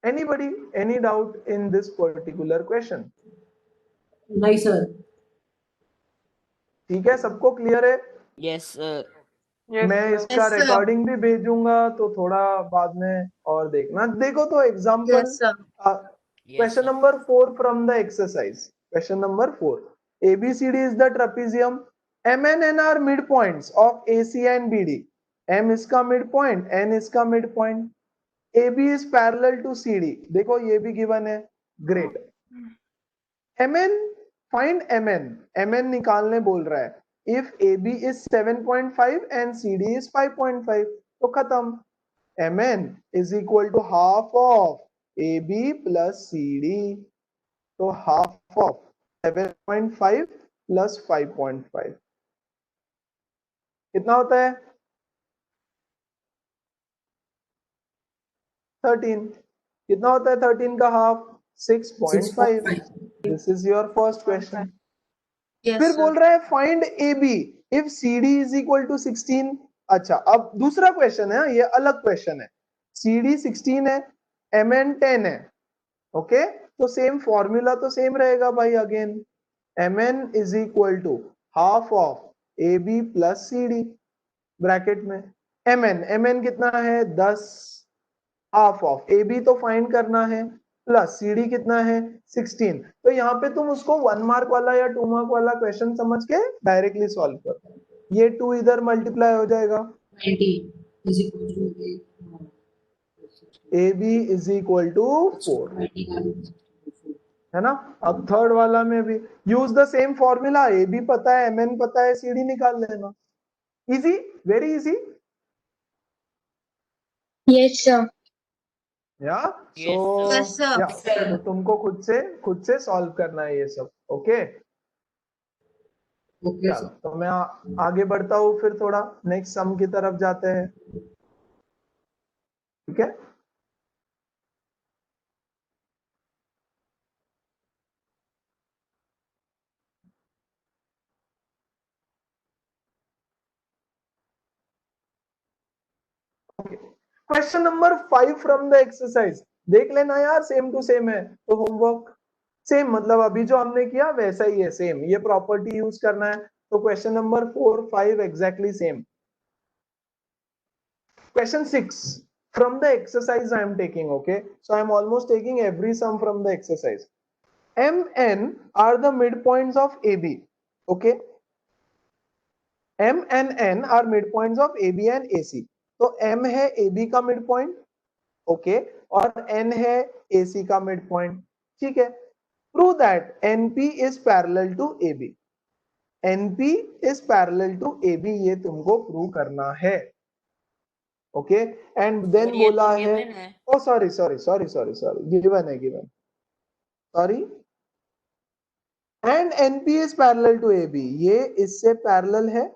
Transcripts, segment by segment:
Anybody, any doubt in this particular question? नहीं sir. ठीक है, सबको क्लियर है? Yes sir. मैं इसका रिकॉर्डिंग भी भेजूंगा तो थोड़ा बाद में और देखना। देखो तो example question number 4 from the exercise. Question number 4, ABCD is the trapezium. M and N are midpoints of AC and BD. M इसका midpoint, N इसका midpoint. AB is parallel to CD. देखो ये भी गिवन है, great. MN, find MN. MN निकालने बोल रहा है। If AB is 7.5 and CD is 5.5, तो खत्म। MN is equal to half of AB plus CD. तो half of 7.5 plus 5.5 कितना होता है? 13। कितना होता है 13 का half? 6.5। This is your first question. फिर बोल रहा है find AB if CD is equal to 16। अच्छा, अब दूसरा क्वेश्चन है, ये अलग क्वेश्चन है। CD 16 है, MN 10 है, ओके तो सेम फॉर्मूला तो सेम रहेगा भाई। Again MN is equal to half of AB plus CD bracket में। MN कितना है? 10। हाफ ऑफ AB तो फाइंड करना है, प्लस CD कितना है? 16। तो यहाँ पे तुम उसको 1 मार्क वाला या 2 मार्क वाला क्वेश्चन समझ के डायरेक्टली सॉल्व करो। ये 2 इधर मल्टीप्लाई हो जाएगा। AB इज इक्वल टू 4 है ना। अब थर्ड वाला में भी use the same formula. AB पता है, MN पता है, CD निकाल लेना। Easy, very easy. Yes sir. या तो तुमको खुद से सॉल्व करना है ये सब। ओके चलो, तो मैं आगे बढ़ता हूँ, फिर थोड़ा नेक्स्ट सम की तरफ जाते हैं। ठीक है, question number 5 from the exercise. देख लेना यार, सेम टू सेम है तो होमवर्क सेम, मतलब अभी जो हमने किया वैसा ही है, सेम। ये प्रॉपर्टी यूज करना है। तो question number 4, 5 exactly same. Question 6 from the exercise I am taking. Okay, so I am almost taking every sum from the exercise. M N are the midpoints of AB. Okay, M and N are midpoints of AB and AC. तो M है AB का midpoint, okay, और N है AC का midpoint. ठीक है, prove that NP is parallel to AB. NP is parallel to AB, ये तुमको prove करना है। ओके एंड देन बोला है, ओ सॉरी गिवन है, sorry. And NP is parallel to AB, ये इससे पैरेलल है।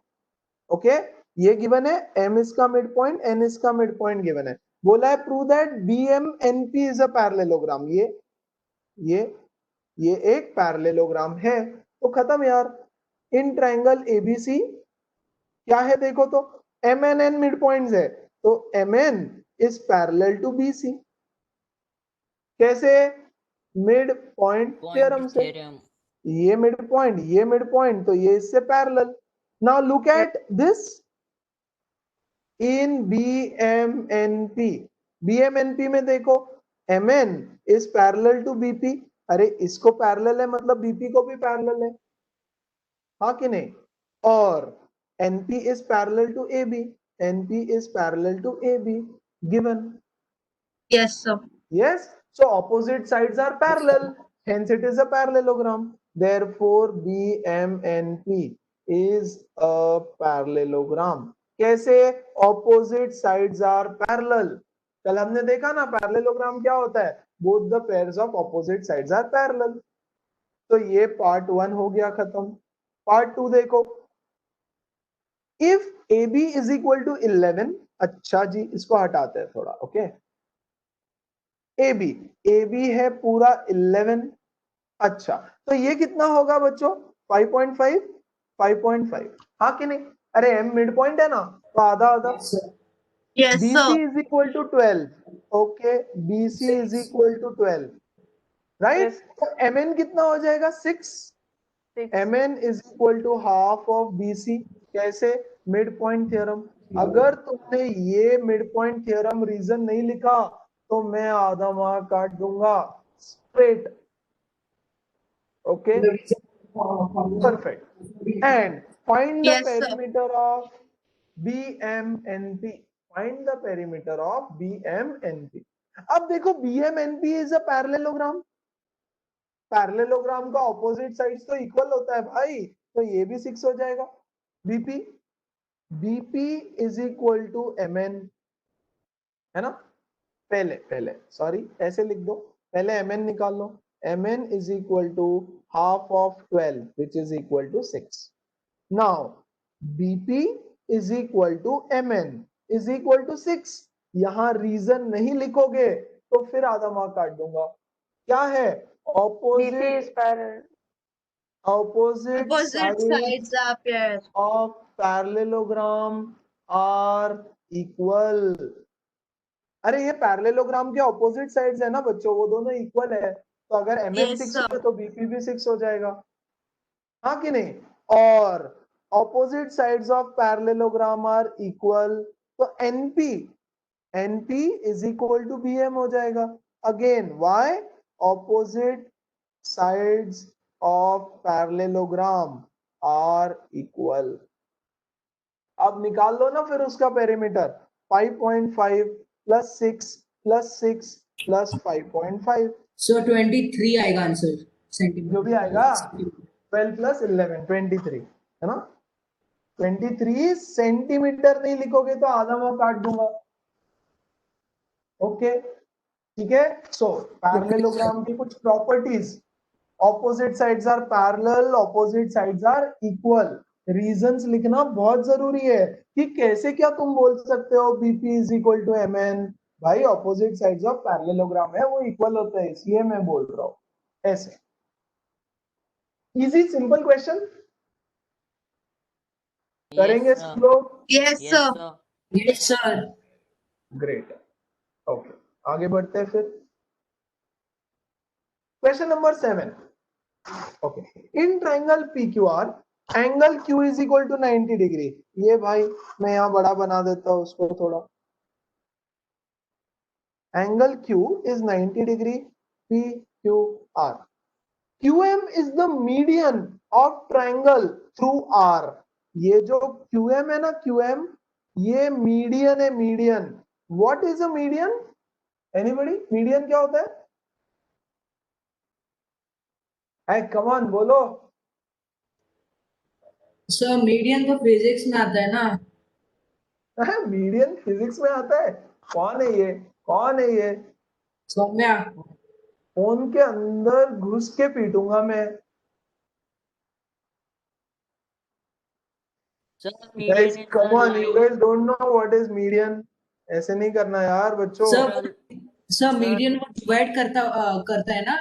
ओके ये गिवन है, एम इसका मिड पॉइंट, एन इसका मिड पॉइंट गिवन है। बोला है prove that BM NP is a parallelogram. ये एक पैरेललोग्राम है। तो खत्म यार। इन ट्रायंगल एबीसी क्या है देखो तो, M N N mid points है, तो MN is parallel to BC। कैसे? मिड पॉइंट थ्योरम से। ये मिड पॉइंट तो ये इससे parallel. Now look at this in BMNP। BMNP में देखो, MN is parallel to BP। अरे इसको पैरेलल है मतलब BP को भी पैरेलल है, हाँ कि नहीं? और NP is parallel to AB. NP is parallel to AB. Given. Yes, sir. Yes. So opposite sides are parallel. Hence it is a parallelogram. Therefore BMNP is a parallelogram. कैसे? Opposite sides are parallel. कल हमने देखा ना parallelogram क्या होता है? Both the pairs of opposite sides are parallel. तो ये part 1 हो गया खत्म। Part 2 देखो, if AB is equal to 11। अच्छा जी, इसको हटाते हैं थोड़ा। ओके AB है पूरा 11। अच्छा तो ये कितना होगा बच्चों? 5.5 हाँ कि नहीं? अरे M मिड पॉइंट है ना, तो आधा आधा। Yes, BC sir. is equal to 12. Okay, BC is equal to 12. Right? तो MN कितना हो जाएगा? 6. MN is equal to half of BC. कैसे? Mid point theorem. अगर तुमने ये मिड पॉइंट थ्योरम रीजन नहीं लिखा तो मैं आधा मार्क काट दूंगा straight. Okay, perfect. And find the Yes, sir. perimeter of BMNP. Find the perimeter of BMNP. अब देखो BMNP is a parallelogram. Parallelogram का ऑपोजिट साइड्स तो इक्वल होता है भाई, तो ये भी 6 हो जाएगा. BP BP is equal to MN, है ना. पहले सॉरी ऐसे लिख दो, पहले MN निकाल लो. MN is equal to half of 12 which is equal to 6. Now BP is equal to MN is equal to 6. यहां रीजन नहीं लिखोगे तो फिर आधा मार्क काट दूंगा. क्या है? opposite sides are pairs of parallelogram are equal. अरे ये पैरेललोग्राम के ऑपोजिट साइड्स है ना बच्चों, वो दोनों इक्वल है, तो अगर MN 6 है तो BP भी 6 हो जाएगा, हाँ कि नहीं. और opposite sides of parallelogram are equal, तो NP is equal to BM हो जाएगा. Again why? opposite sides of parallelogram are equal. अब निकाल लो ना फिर उसका perimeter. 5.5 plus 6 plus 6 plus 5.5. So 23 आएगा आंसर सेंटीमीटर. जो भी आएगा 12 plus 11 23 है ना. 23 सेंटीमीटर नहीं लिखोगे तो आधा मार्क काट दूंगा. ओके ठीक है. सो पैरेललोग्राम की कुछ properties. Opposite sides are parallel, opposite sides are equal. Reasons लिखना बहुत जरूरी है कि कैसे क्या तुम बोल सकते हो BP is equal to MN. भाई ऑपोजिट साइड्स ऑफ पैरेललोग्राम है वो इक्वल होता है, इसलिए मैं बोल रहा हूं ऐसे. इजी सिंपल क्वेश्चन करेंगे सब लोग. Yes, sir. Yes sir. Great. Okay आगे बढ़ते हैं फिर. Question number 7. Okay, in triangle PQR angle Q is equal to 90 degree. ये भाई मैं यहां बड़ा बना देता हूं उसको थोड़ा. Angle Q is 90 degree. PQR. QM is the median of triangle through R. ये जो QM है ना, QM ये मीडियन है. Median. What is a median? Anybody? Median क्या होता है? कम ऑन बोलो. सर मीडियन तो फिजिक्स में आता है ना. मीडियन फिजिक्स में आता है? कौन है ये? कौन है ये? सौम्या. फोन के अंदर घुस के पीटूंगा मैं. Guys, come on, you guys don't know what is median. ऐसे नहीं करना यार बच्चों. सर मीडियन वो डिवाइड करता है ना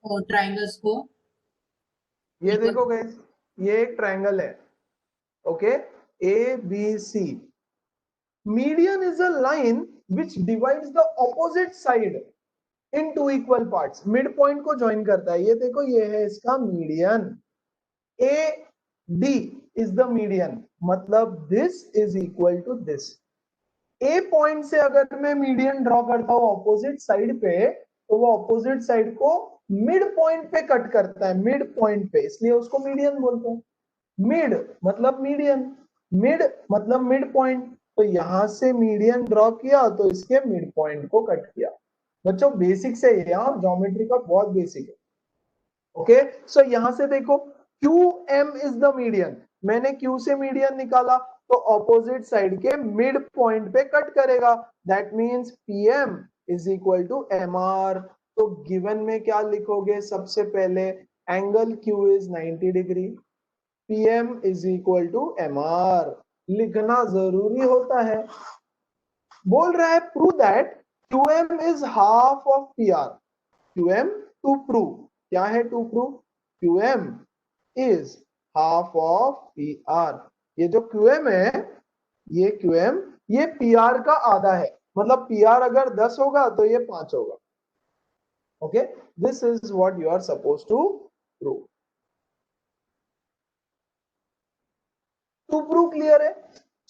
ट्रायंगल्स को. ये देखो गाइस, ये एक ट्रायंगल है. Okay, ABC. Median is a line which divides the opposite side in two equal parts. Mid point को ज्वाइन करता है. ये देखो ये है इसका median. AD is the median. मतलब this is equal to this. A point से अगर मैं मीडियन ड्रॉ करता हूं ऑपोजिट साइड पे, तो वो ऑपोजिट साइड को मिड पॉइंट पे कट करता है. मिड पॉइंट पे, इसलिए उसको मीडियन बोलते हैं. मिड मतलब मीडियन, मिड मतलब मिड पॉइंट. तो यहां से मीडियन ड्रॉ किया तो इसके मिड पॉइंट को कट किया. बच्चों बेसिक से यहाँ ज्योमेट्री का बहुत बेसिक है. ओके, सो यहां से देखो QM इज द मीडियन. मैंने Q से मीडियन निकाला तो ऑपोजिट साइड के मिड पॉइंट पे कट करेगा. That means PM is equal to MR. तो गिवन में क्या लिखोगे? सबसे पहले angle Q is 90 degree. PM is equal to MR. लिखना जरूरी होता है. बोल रहा है prove that QM is half of PR. QM to prove. क्या है to prove? QM is half of PR. ये जो QM है, ये QM ये PR का आधा है, मतलब PR अगर 10 होगा तो ये 5 होगा। Okay, this is what you are suppose to prove. To prove clear है?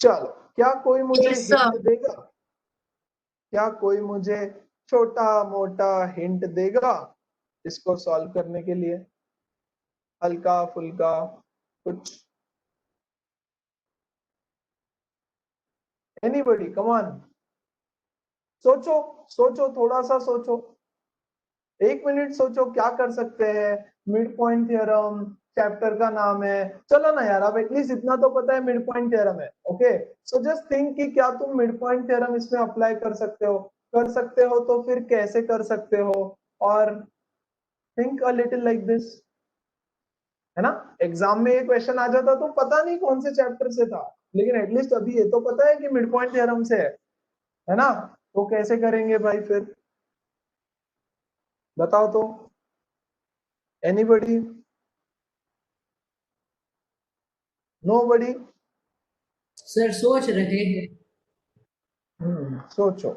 चलो, क्या कोई मुझे Yes, sir. हिंट देगा? क्या कोई मुझे छोटा मोटा हिंट देगा इसको सॉल्व करने के लिए? हल्का फुल्का कुछ? एनीबॉडी, कम ऑन, सोचो सोचो, थोड़ा सा सोचो, 1 मिनट सोचो, क्या कर सकते हैं? मिड पॉइंट थ्योरम चैप्टर का नाम है, चलो ना यार, अब एटलीस्ट इतना तो पता है मिड पॉइंट थ्योरम है। ओके, सो जस्ट थिंक कि क्या तुम मिड पॉइंट थ्योरम इसमें अप्लाई कर सकते हो? कर सकते हो तो फिर कैसे कर सकते हो? और think a little like this, है ना? एग्जाम में ये क्वेश्चन आ जाता तो पता नहीं कौन से चैप्टर से था, लेकिन एटलीस्ट अभी ये तो पता है कि मिड पॉइंट थ्योरम से है ना? तो कैसे करेंगे भाई फिर, बताओ तो, एनीबॉडी? नोबॉडी? सर सोच रहे हैं। सोचो।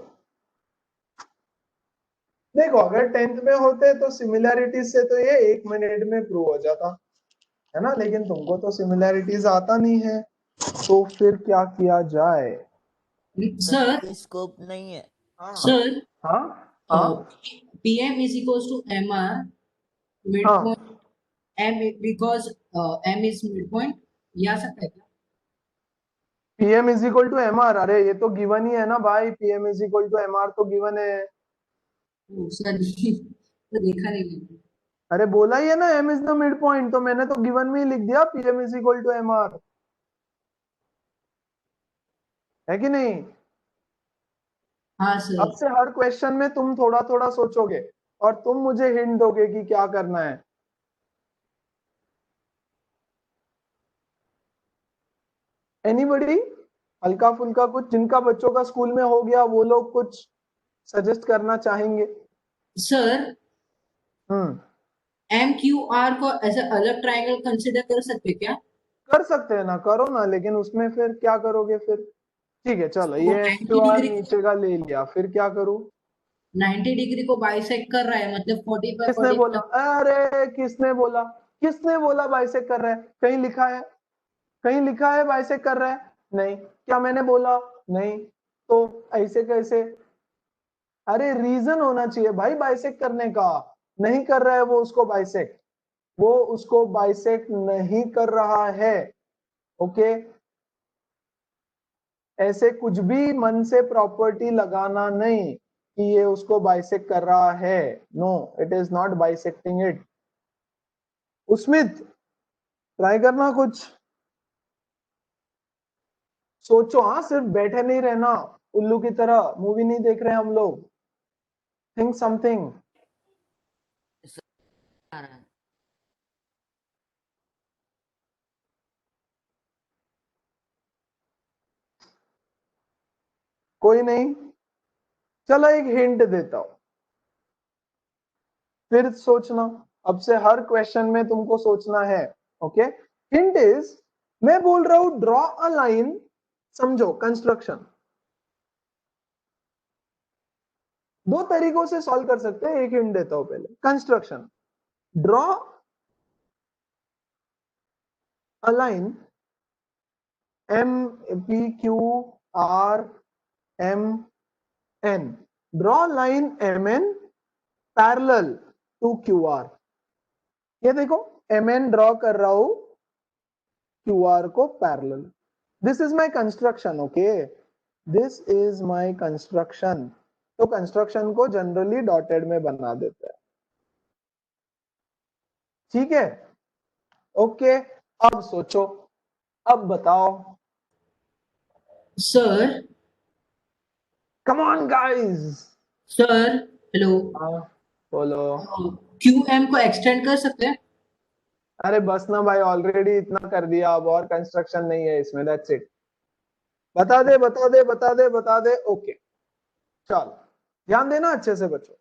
देखो, अगर 10th में होते तो सिमिलैरिटीज से तो ये 1 मिनट में प्रूव हो जाता, है ना? लेकिन तुमको तो सिमिलैरिटीज आता नहीं है, तो फिर क्या किया जाए? सर कोई स्कोप नहीं है। हाँ सर हाँ हाँ PM is equals to MR midpoint हाँ। M because M is midpoint, ये आ सकता है क्या? PM is equal to MR, अरे ये तो गिवन ही है ना भाई, PM is equal to MR तो गिवन है। सर तो देखा नहीं मैंने। अरे बोला ही है ना, M is the mid point, तो मैंने तो गिवन में ही लिख दिया PM is equal to MR, है कि नहीं? हाँ अब सर। से हर क्वेश्चन में तुम थोड़ा थोड़ा सोचोगे और तुम मुझे हिंट दोगे कि क्या करना है। एनीबडी? हल्का फुल्का कुछ, जिनका बच्चों का स्कूल में हो गया वो लोग कुछ सजेस्ट करना चाहेंगे? सर हम्म, MQR को ऐसे अलग ट्रायंगल कंसिडर कर सकते क्या? कर सकते हैं ना, करो ना, लेकिन उसमें फिर क्या करोगे फिर? ठीक है चलो, वो ये 90 SQR डिग्री नीचे का ले लिया, फिर क्या करूं? 90 डिग्री को बाइसेक्ट कर रहा है, मतलब 45 किसने बोला? 45। अरे किसने बोला? किसने बोला बाइसेक कर रहा है? कहीं लिखा है? कहीं लिखा है बाइसेक कर रहा है? नहीं। क्या मैंने बोला? नहीं। तो ऐसे कैसे? अरे रीजन होना चाहिए भाई बाइसेक करने का। नहीं कर रहा है वो उसको बाइसेक, वो उसको बाइसेक नहीं कर रहा है। ओके, ऐसे कुछ भी मन से प्रॉपर्टी लगाना नहीं कि ये उसको बाइसेक कर रहा है। No, it is not bisecting it. Usmit, try करना कुछ, सोचो। हाँ, सिर्फ बैठे नहीं रहना उल्लू की तरह, मूवी नहीं देख रहे हम लोग। Think something. आ रहा है। कोई नहीं, चलो एक हिंट देता हूं, फिर सोचना। अब से हर क्वेश्चन में तुमको सोचना है। ओके, हिंट इज, मैं बोल रहा हूं ड्रॉ अ लाइन, समझो कंस्ट्रक्शन। दो तरीकों से सॉल्व कर सकते हैं, एक हिंट देता हूं पहले। Construction, draw a line MPQRMN, draw line MN parallel to QR। ये देखो, MN ड्रॉ कर रहा हूं QR को parallel. This is my construction. Okay, this is my construction. तो कंस्ट्रक्शन को जनरली डॉटेड में बना देते हैं, ठीक है? ओके, अब सोचो, अब बताओ। Sir come on guys. Sir hello, हाँ, बोलो। QM को एक्सटेंड कर सकते हैं? अरे बस ना भाई, ऑलरेडी इतना कर दिया, अब और कंस्ट्रक्शन नहीं है इसमें, दैट्स इट। बता दे बता दे बता दे बता दे। ओके, चलो ध्यान देना अच्छे से बच्चों।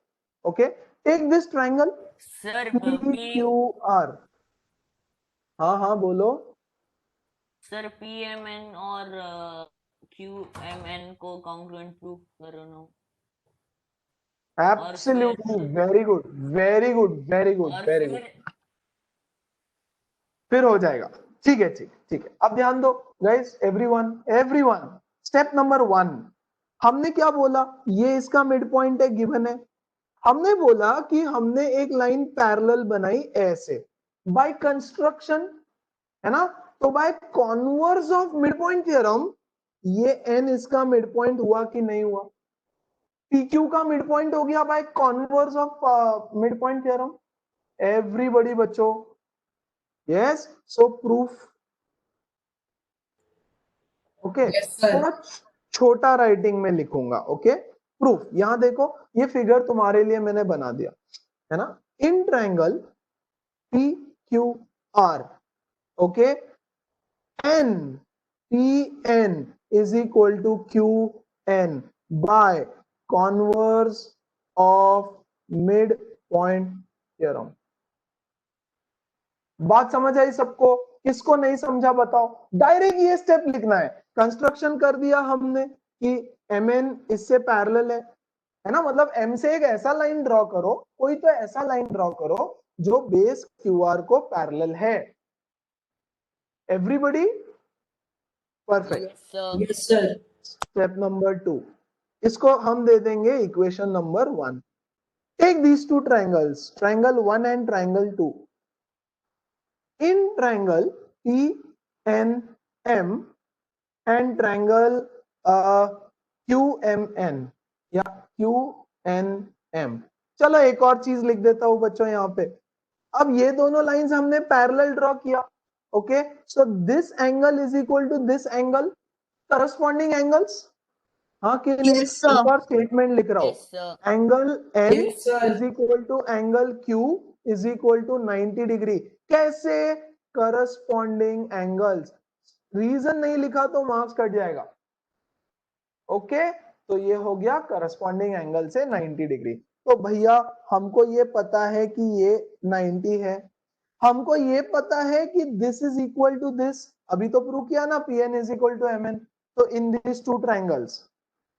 Okay, take this triangle sir PQR। हाँ हाँ बोलो। सर PMN और QMN को कॉन्ग्रुएंट प्रूफ करो ना। Absolutely, very good very good very good very good. फिर हो जाएगा। ठीक है ठीक ठीक है। अब ध्यान दो guys, everyone everyone, step number 1 हमने क्या बोला, ये इसका मिड पॉइंट है, गिवन है। हमने बोला कि हमने एक लाइन पैरेलल बनाई ऐसे बाय कंस्ट्रक्शन, है ना। तो by converse of mid point theorem ये एन इसका मिड पॉइंट हुआ कि नहीं हुआ, PQ का मिड पॉइंट हो गया by converse of mid point theorem. Everybody बच्चों, यस, सो प्रूफ। ओके, थोड़ा छोटा राइटिंग में लिखूंगा। Okay, proof. यहां देखो, ये फिगर तुम्हारे लिए मैंने बना दिया, है ना। In triangle PQR, okay, N PN is equal to QN by converse of midpoint theorem। बात समझ आई सबको? किसको नहीं समझा बताओ। डायरेक्ट ये स्टेप लिखना है। कंस्ट्रक्शन कर दिया हमने कि MN इससे पैरेलल है ना, मतलब M से एक ऐसा लाइन ड्रॉ करो, कोई तो ऐसा लाइन ड्रॉ करो जो बेस QR को पैरेलल है। Everybody perfect. Yes sir. Step number 2, इसको हम दे देंगे equation number 1। Take these two triangles, triangle 1 and triangle 2। In triangle PNM and triangle QMN या QNM। चलो एक और चीज लिख देता हूं बच्चों यहाँ पे। अब ये दोनों लाइंस हमने पैरेलल ड्रॉ किया। Okay, so this angle is equal to this angle, corresponding angles. हाँ कि नहीं? एक और स्टेटमेंट लिख रहा हूं, angle N is equal to angle Q is equal to 90 degree. कैसे? Corresponding angles. रीजन नहीं लिखा तो मार्क्स कट जाएगा। ओके, तो ये हो गया करस्पॉन्डिंग एंगल से 90 डिग्री। तो भैया हमको ये पता है कि ये 90 है, हमको ये पता है कि this is equal to this, अभी तो प्रूव किया ना, PN is equal to MN। तो in this two triangles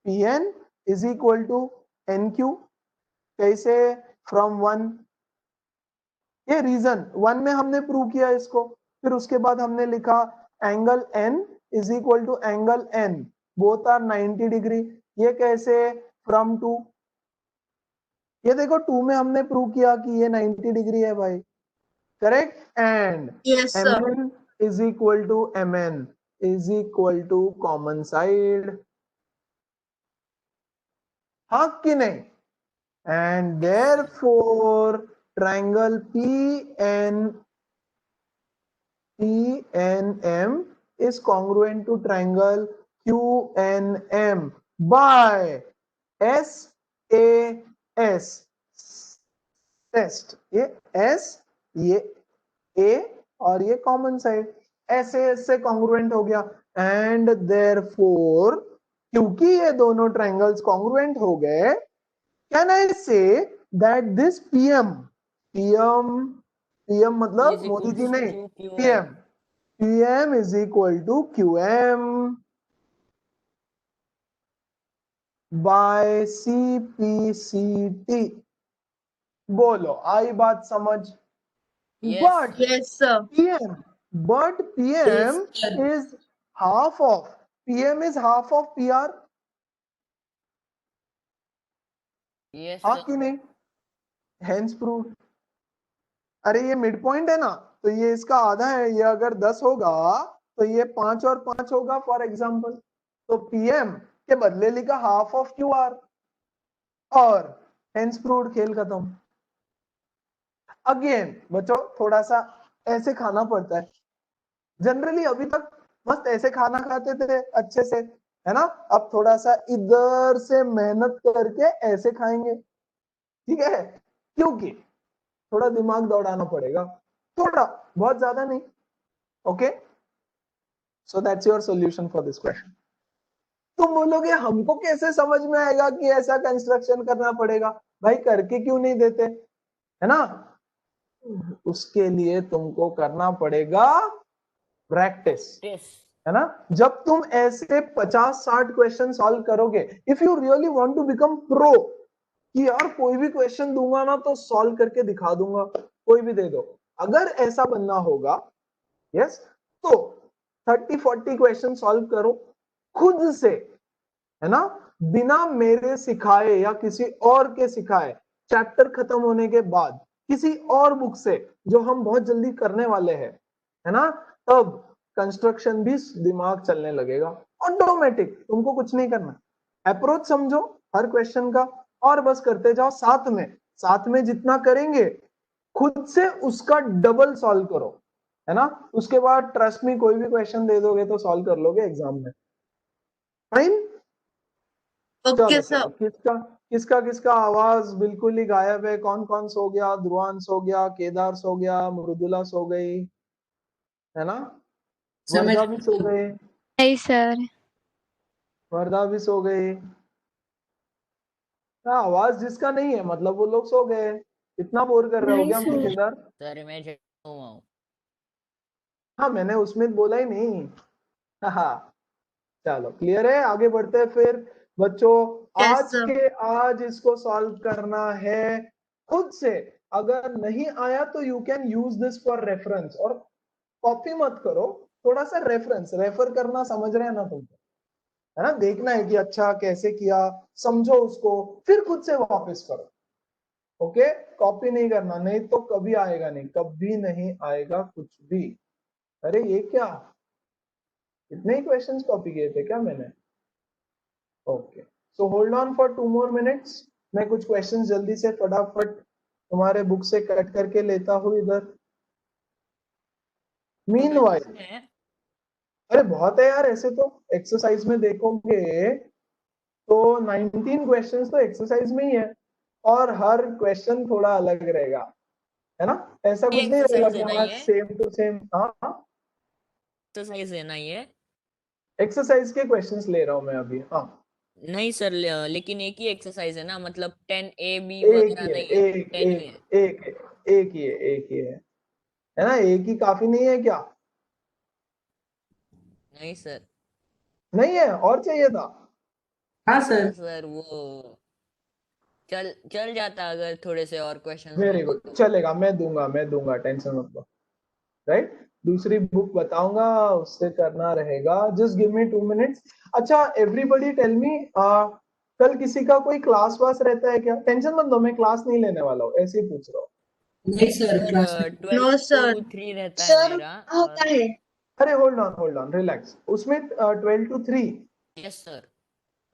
PN is equal to NQ। कैसे? फ्रॉम 1, ये रीजन 1 में हमने प्रूव किया इसको। फिर उसके बाद हमने लिखा angle N is equal to angle N, both are 90 degree. ये कैसे? फ्रॉम 2। ये देखो 2 में हमने प्रूव किया कि ये 90 डिग्री है भाई, correct. And MN is equal to MN is equal to common side, हाँ कि नहीं? And therefore triangle PNM is congruent to triangle QNM by SAS test. ये S, ये A और ये कॉमन साइड, SAS से कॉन्ग्रुएंट हो गया। एंड देयरफॉर, क्योंकि ये दोनों ट्रायंगल्स कॉन्ग्रुएंट हो गए, can I say that this PM मतलब मोदी जी नहीं, PM is equal to QM by CPCT। बोलो, आई बात समझ? But PM is half of PR, हाँ कि नहीं? Hence proved। अरे ये मिड पॉइंट है ना, तो ये इसका आधा है। ये अगर 10 होगा तो ये 5 और 5 होगा फॉर एग्जांपल। तो PM के बदले लिखा हाफ ऑफ QR और हेंस प्रूव्ड, खेल खत्म। अगेन बच्चों, थोड़ा सा ऐसे खाना पड़ता है। जनरली अभी तक मस्त ऐसे खाना खाते थे अच्छे से, है ना। अब थोड़ा सा इधर से मेहनत करके ऐसे खाएंगे, ठीक है, क्योंकि थोड़ा दिमाग दौड़ाना पड़ेगा, थोड़ा, बहुत ज्यादा नहीं। Okay, so that's your solution for this question. तुम बोलोगे हमको कैसे समझ में आएगा कि ऐसा कंस्ट्रक्शन करना पड़ेगा? भाई करके क्यों नहीं देते, है ना। उसके लिए तुमको करना पड़ेगा प्रैक्टिस, है है ना। जब तुम ऐसे 50-60 क्वेश्चन सॉल्व करोगे, if you really want to become pro, कि यार कोई भी क्वेश्चन दूंगा ना तो सॉल्व करके दिखा दूंगा, कोई भी दे दो, अगर ऐसा बनना होगा, यस, तो 30-40 क्वेश्चन सॉल्व करो खुद से, है ना, बिना मेरे सिखाए या किसी और के सिखाए, चैप्टर खत्म होने के बाद किसी और बुक से, जो हम बहुत जल्दी करने वाले हैं, है ना, तब कंस्ट्रक्शन भी दिमाग चलने लगेगा ऑटोमेटिक। तुमको कुछ नहीं करना, अप्रोच समझो हर क्वेश्चन का और बस करते जाओ। साथ में जितना करेंगे खुद से उसका डबल सॉल्व करो, है ना। उसके बाद ट्रस्ट में कोई भी क्वेश्चन दे दोगे तो सॉल्व कर लोगे एग्जाम में। फाइन, ओके चलो सर। किसका किसका किसका आवाज बिल्कुल ही गायब है? कौन कौन सो गया? ध्रुवान सो गया, केदार सो गया, मृदुला सो गई, है ना, समझ वर्धा भी सो गए, नहीं सर। वर्धा भी सो गई। हाँ, आवाज जिसका नहीं है मतलब वो लोग सो गए। इतना बोर कर रहे हो नहीं क्या सर। केदार? सर मैं जगा हुआ हूँ। हाँ, मैंने उसमें बोला ही नहीं। हाँ, चलो क्लियर है, आगे बढ़ते हैं फिर बच्चों। Yes sir. आज इसको सॉल्व करना है खुद से। अगर नहीं आया तो you can use this for reference, और कॉपी मत करो, थोड़ा सा रेफर करना समझ रहे हैं ना तुमको, है ना, देखना है कि अच्छा कैसे किया, समझो उसको, फिर खुद से वापस करो। ओके, कॉपी नहीं करना, नहीं तो कभी आएगा नहीं, कभी नहीं आएगा कुछ भी। अरे ये क्या, इतने ही क्वेश्चंस कॉपी किए थे क्या मैंने? Okay, so hold on for 2 more minutes। मैं कुछ क्वेश्चंस जल्दी से फटाफट तुम्हारे बुक से कट करके लेता हूँ इधर। मीनवाइल, अरे बहुत है यार, ऐसे तो एक्सरसाइज में देखोगे तो 19 क्वेश्चंस तो एक्सरसाइज में ही है, और हर क्वेश्चन थोड़ा अलग रहेगा, है ना। ऐसा ये कुछ नहीं रहेगा एक्सरसाइज कि है ना, हाँ ये सेम टू सेम। हाँ हाँ, एक्सरसाइज है ना ये? एक्सरसाइज के क्वेश्चंस ले रहा हूँ मैं अभी। हाँ, नहीं सर, लेकिन एक ही एक्सरसाइज है ना, मतलब 10 A B एक वगैरह ही है, नहीं है, एक 10 ही एक है। एक एक ही है, एक ही है ना, एक ही काफी नहीं है क्या? नहीं सर। नहीं है, और चाहिए था? हाँ हाँ सर। सर, वो चल चल जाता अगर थोड़े से और क्वेश्चंस वेरी रहते गुड, तो। चलेगा, मैं दूंगा, टेंशन मत लो। राइट, दूसरी बुक बताऊंगा, उससे करना रहेगा। Just give me 2 minutes। अच्छा, एवरीबडी टेल मी, कल किसी का कोई क्लास वास रहता है क्या? टेंशन मत लो, मैं क्लास नहीं लेने वाला हूँ, ऐसे ही पूछ रहा हूँ। नहीं सर, सर क्लास में 12 नो सर। to 3 रहता है सर मेरा। होता और है। अरे होल्ड ऑन रिलैक्स, उसमें 12 to 3। Yes sir.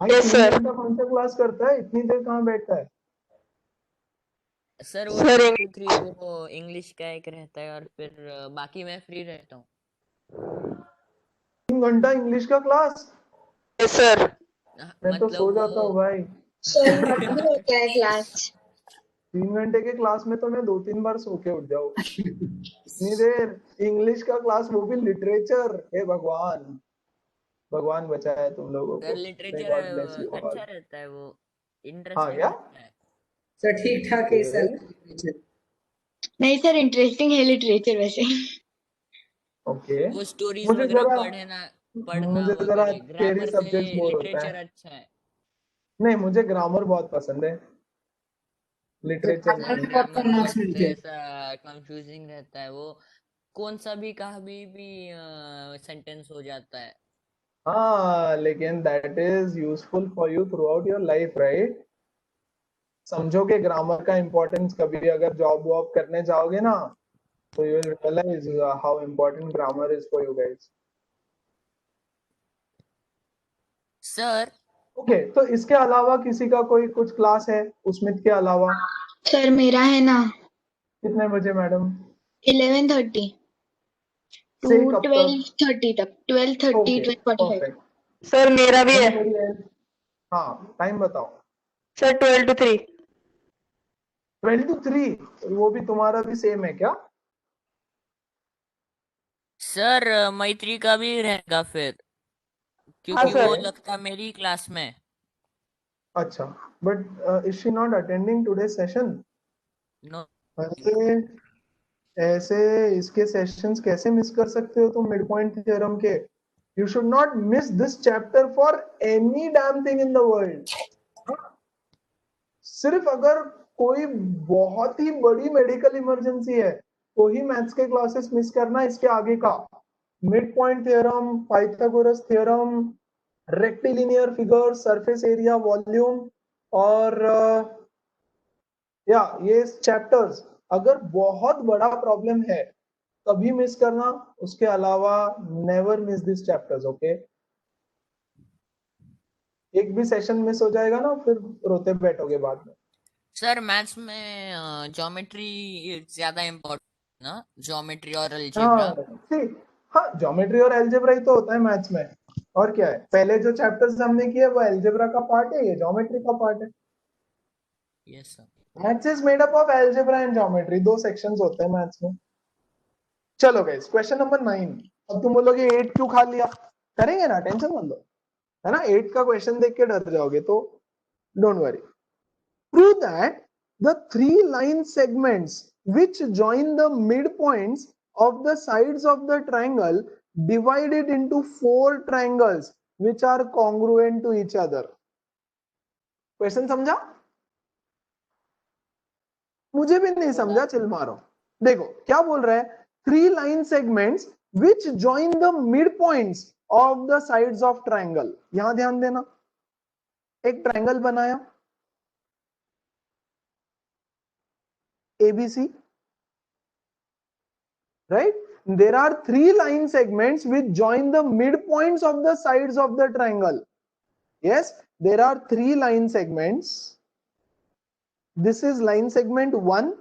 भाई यस 3 घंटा कौन सा क्लास करता है, इतनी देर कहाँ बैठता है? सर वो सर। 12 to 3 वो इंग्लिश का एक रहता है, और फिर बाकी मैं फ्री रहता हूँ। 3 घंटा इंग्लिश का क्लास? Yes sir. मैं तो मतलब सो वो जाता हूँ भाई। सर हमारा भी होता है क्लास। 3 घंटे के क्लास में तो मैं 2-3 बार सो के उठ जाऊँ, इतनी देर इंग्लिश का क्लास, वो भी लिटरेचर। हे भगवान, भगवान बचाए तुम लोगों सर को। मे लिटरेचर गॉड ब्लेस यू अच्छा ऑल। रहता है, वो हाँ इंटरेस्टिंग क्या? रहता है। सर ठीक ठाक है सर। नहीं सर, इंटरेस्टिंग है लिटरेचर वैसे। ओके, वो स्टोरीज मुझे वगैरह जरा पढ़ना मुझे जरा वगैरह, थियरी ग्रामर से सब्जेक्ट्स बोर होता लिटरेचर है। अच्छा है। नहीं, मुझे ग्रामर बहुत पसंद है, तो लिटरेचर ग्रामर सर नहीं। में तो आपका ग्रामर मार्क्स बहुत मिलते हैं। ऐसा कंफ्यूजिंग रहता है वो, कौन सा भी कहा भी सेंटेंस हो जाता है। हाँ, लेकिन that is useful for you throughout your life, right. समझोगे ग्रामर का इंपॉर्टेंस, कभी अगर जॉब वॉब करने जाओगे ना, तो you will realise how important grammar is for you guys. Sir okay, तो इसके अलावा किसी का कोई कुछ क्लास है उस्मित के अलावा? सर मेरा है ना, कितने बजे मैडम? 11:30 टू से कब तक? 12:30 तक। 12:30 ओके, 12:45। परफेक्ट। सर मेरा भी है। Anybody else? हाँ, टाइम बताओ। Sir 12 to 3। 12 to 3, वो भी तुम्हारा भी सेम है क्या? सर मैत्री का भी रहेगा फिर, हाँ क्योंकि वो सर। लगता मेरी क्लास में। अच्छा, but is she not attending today session? No. ऐसे ऐसे इसके सेशंस कैसे मिस कर सकते हो तुम मिड पॉइंट थ्योरम के? You should not miss this chapter for any damn thing in the world. सिर्फ अगर कोई बहुत ही बड़ी मेडिकल इमरजेंसी है तो ही मैथ्स के क्लासेस मिस करना. इसके आगे का mid point theorem, Pythagoras theorem, rectilinear figure, surface area, volume और या ये चैप्टर्स अगर बहुत बड़ा प्रॉब्लम है तभी मिस करना. उसके अलावा never miss this chapters. Okay, एक भी सेशन मिस हो जाएगा ना फिर रोते बैठोगे बाद में. सर मैथ्स में ज्योमेट्री ज्यादा इम्पोर्टेंट ना, ज्योमेट्री और अलजेब्रा. हाँ, ज्योमेट्री और अलजेब्रा ही तो होता है मैथ्स में. और क्या है, पहले जो चैप्टर्स हमने किए वो अलजेब्रा का पार्ट है, ये ज्योमेट्री का पार्ट है. Yes sir. Maths is made up of algebra and geometry. दो सेक्शंस होते हैं मैथ्स में. चलो गाइस, क्वेश्चन नंबर 9. अब तुम बोलोगे 8 क्यों खा लिया. करेंगे ना, टेंशन मत लो, है ना. 8 का क्वेश्चन देख के डर जाओगे तो don't worry. Prove that the three line segments which join the midpoints of the sides of the triangle divided into 4 triangles which are congruent to each other. Question समझा? मुझे भी नहीं समझा, चिल मारो. देखो क्या बोल रहा है, 3 line segments which join the midpoints of the sides of triangle. यहां ध्यान देना, एक ट्रायंगल बनाया ABC, right? There are 3 line segments which join the midpoints of the sides of the triangle. Yes, there are 3 line segments. This is line segment 1,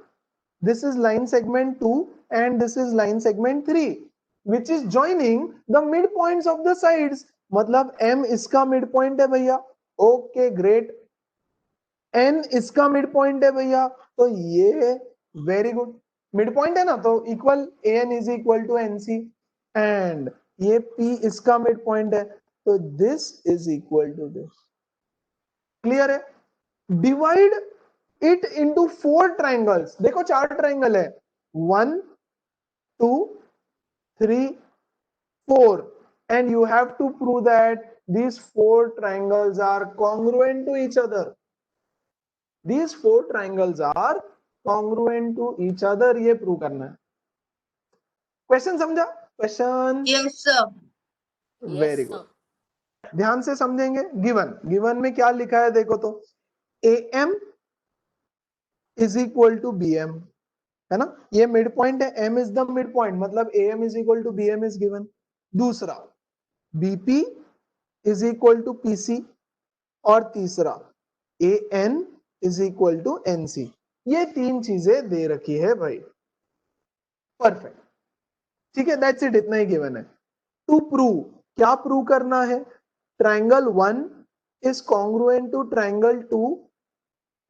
this is line segment 2, and this is line segment 3, which is joining the midpoints of the sides. मतलब M इसका midpoint है भैया. Okay, great. N इसका midpoint है भैया, तो ये very good. Mid point है ना, तो equal an is equal to nc. And ये p इसका मिड पॉइंट है, तो this is equal to this. Clear है? Divide it into 4 triangles. देखो 4 ट्रायंगल है, 1 2 3 4, and you have to prove that these 4 triangles are congruent to each other. These 4 triangles are congruent to each other. ये prove करना है. Question समझा? Question? Yes sir. Very good. ध्यान से समझेंगे. Given में क्या लिखा है देखो तो, AM is equal to BM, है ना. ये मिड पॉइंट है, M is the mid point, मतलब AM is equal to BM is given. दूसरा BP is equal to PC, और तीसरा AN is equal to NC. ये 3 चीजें दे रखी है भाई. परफेक्ट, ठीक है. दैट्स इट, इतना ही गिवन है. टू प्रूव, क्या प्रूव करना है? Triangle 1 is congruent to triangle 2.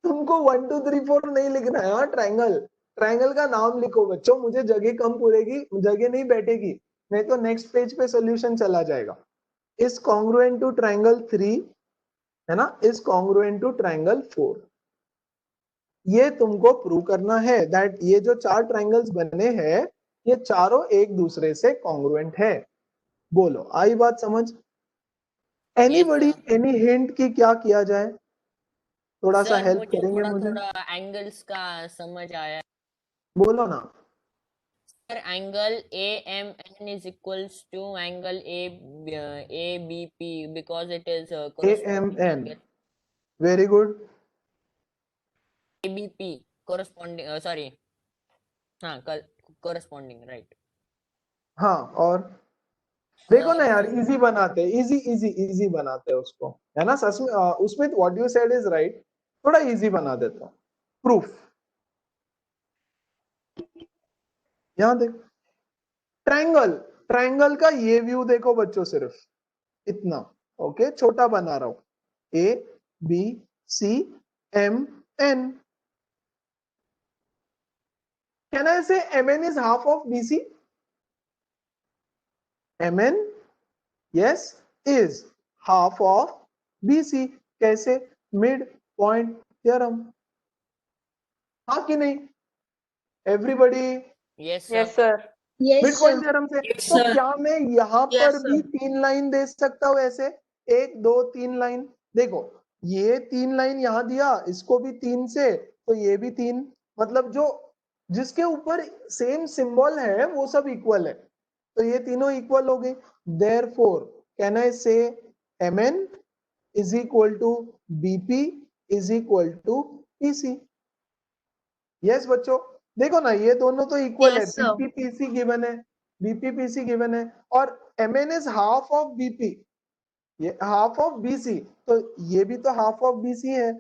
तुमको 1 2 3 4 नहीं लिखना है. हाँ, ट्रायंगल का नाम लिखो बच्चों. मुझे जगह कम पूरेगी, जगह नहीं बैठेगी, नहीं तो नेक्स्ट पेज पे सोल्यूशन चला जाएगा. इज कॉन्ग्रुएंट टू ट्रायंगल 3, है ना, इज कॉन्ग्रुएंट टू ट्रायंगल 4. ये तुमको प्रूव करना है दैट ये जो 4 ट्रायंगल्स बने हैं ये चारों एक दूसरे से कॉन्ग्रुएंट है. बोलो, आई बात समझ? एनीबॉडी, एनी हिंट की क्या किया जाए? थोड़ा सा हेल्प करेंगे मुझे? थोड़ा एंगल्स का समझ आया. बोलो ना sir. Angle AMN is equals to angle ABP because it is AMN. Very good. ABP corresponding, sorry, हाँ, corresponding, right? हाँ, और देखो ना यार, इजी बनाते, इजी बनाते हैं उसको, है ना. सच में उसमें what you said is right, थोड़ा इजी बना देता हूँ. प्रूफ, यहां देखो, ट्रायंगल का ये व्यू देखो बच्चों, सिर्फ इतना. ओके, छोटा बना रहा हूं. ABCMN. Can I say MN is half of BC? MN, yes, is half of BC. कैसे? Mid point theorem. हाँ कि नहीं? Everybody? Yes Yes, sir. Yes, mid sir. Point theorem से। Yes, तो sir. क्या मैं यहाँ Yes, पर sir. भी 3 लाइन दे सकता हूँ ऐसे, 1 2 3 लाइन? देखो ये 3 लाइन यहाँ दिया, इसको भी 3 से, तो ये भी 3, मतलब जो जिसके ऊपर सेम सिंबल है वो सब इक्वल है, तो ये तीनों इक्वल हो गए। देयरफॉर कैन आई से mn is equal to bp is equal to pc? Yes बच्चों, देखो ना ये दोनों तो इक्वल है, Yes, sir. BP PC given है, बीपी पीसी गिवन है, और mn is half of BP, ये हाफ ऑफ बीसी, तो ये भी तो हाफ ऑफ बीसी है,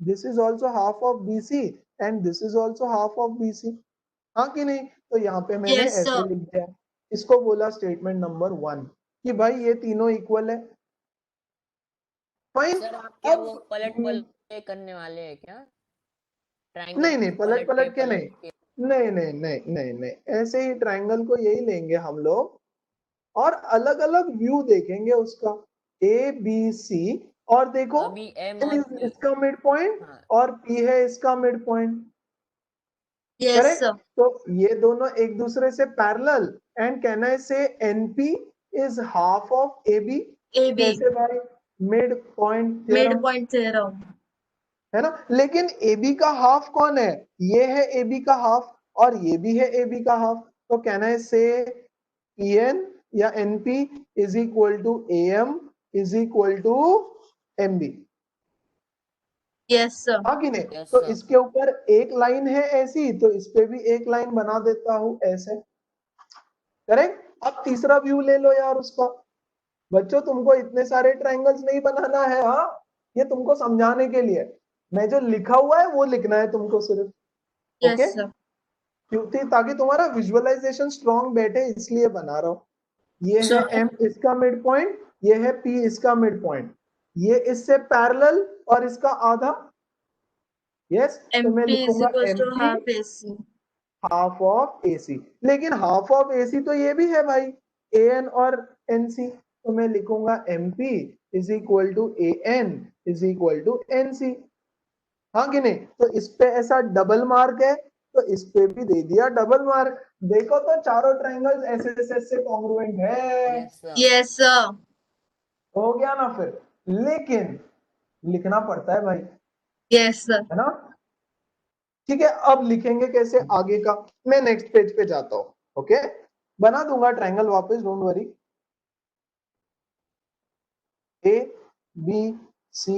this is also half of BC and this is also half of BC, हाँ कि नहीं? तो यहाँ पे मैंने Yes, ऐसे sir. लिख दिया, इसको बोला स्टेटमेंट नंबर 1 कि भाई ये तीनों इक्वल है। फाइन। सर आप क्या वो अब पलट पलट करने वाले हैं क्या? ट्रायंगल नहीं नहीं, को पलट पलट के नहीं, के नहीं नहीं नहीं नहीं नहीं, ऐसे ही ट्रायंगल को यही लेंगे हम लोग और अलग अलग व्यू देखेंगे उसका, ए बी सी, और देखो अभी एम N और इज पी। इसका मिड पॉइंट हाँ और पी है इसका mid point, Yes, correct? sir. तो ये दोनों एक दूसरे से parallel, and can I say NP is half of AB? AB. कैसे भाई? Mid point theorem, Midpoint theorem. है ना? लेकिन AB का हाफ कौन है? ये है AB का हाफ और ये भी है AB का हाफ, तो कैन आई से PN या NP is equal to AM is equal to MB, Yes, sir. हाँ कि नहीं? यस तो सर। इसके ऊपर एक लाइन है ऐसी, तो इस पे भी एक लाइन बना देता हूं ऐसे, करेक्ट? अब तीसरा व्यू ले लो यार उसका। बच्चों तुमको इतने सारे ट्रायंगल्स नहीं बनाना है, हाँ, ये तुमको समझाने के लिए, मैं जो लिखा हुआ है वो लिखना है तुमको सिर्फ, Yes, ओके? sir. क्योंकि ताकि तुम्हारा विजुअलाइजेशन स्ट्रांग बैठे इसलिए बना रहा हूं। ये है Sir. M इसका मिड पॉइंट, ये है P इसका मिड पॉइंट, ये इससे पैरेलल और इसका आधा, यस, तो मैं MP is लिखूंगा equals to MP half AC. Half of AC, लेकिन हाफ ऑफ AC तो ये भी है भाई, AN और NC, तो मैं लिखूंगा MP is equal to AN is equal to NC, हाँ कि नहीं? तो इस पे ऐसा डबल मार्क है, तो इस पे भी दे दिया डबल मार्क। देखो तो चारों ट्रायंगल्स ऐसे से कॉन्ग्रुएंट है, यस सर। Yes, sir. हो गया ना फिर? लेकिन लिखना पड़ता है भाई, Yes, sir. है ना? ठीक है, अब लिखेंगे कैसे आगे का, मैं नेक्स्ट पेज पे जाता हूं, ओके? बना दूंगा ट्रायंगल वापस, don't worry. A B C